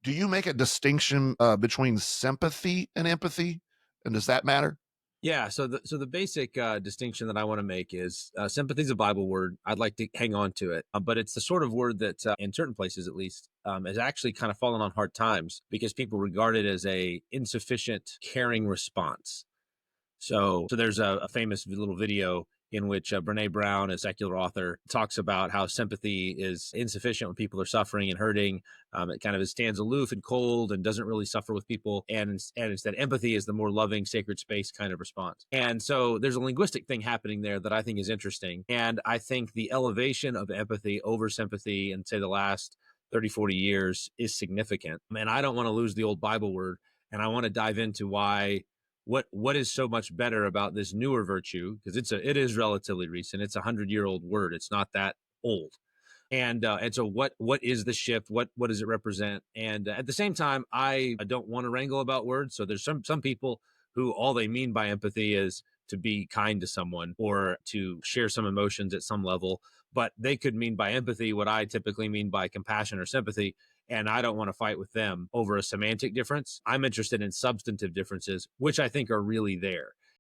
Do you make a distinction between sympathy and empathy? And does that matter? Yeah, so the basic distinction that I want to make is sympathy is a Bible word. I'd like to hang on to it, but it's the sort of word that, in certain places at least, has actually kind of fallen on hard times because people regard it as a insufficient, caring response. So there's a famous little video in which Brene Brown, a secular author, talks about how sympathy is insufficient when people are suffering and hurting. It kind of stands aloof and cold and doesn't really suffer with people. And instead, empathy is the more loving, sacred space kind of response. And so there's a linguistic thing happening there that I think is interesting. And I think the elevation of empathy over sympathy in, say, the last 30, 40 years is significant. And I don't want to lose the old Bible word. And I want to dive into why what is so much better about this newer virtue, because it is relatively recent. It's 100-year-old word. It's not that old. And so what is the shift? What does it represent? And at the same time, I don't want to wrangle about words. So there's some people who all they mean by empathy is to be kind to someone or to share some emotions at some level, but they could mean by empathy what I typically mean by compassion or sympathy. And I don't want to fight with them over a semantic difference. I'm interested in substantive differences, which I think are really there.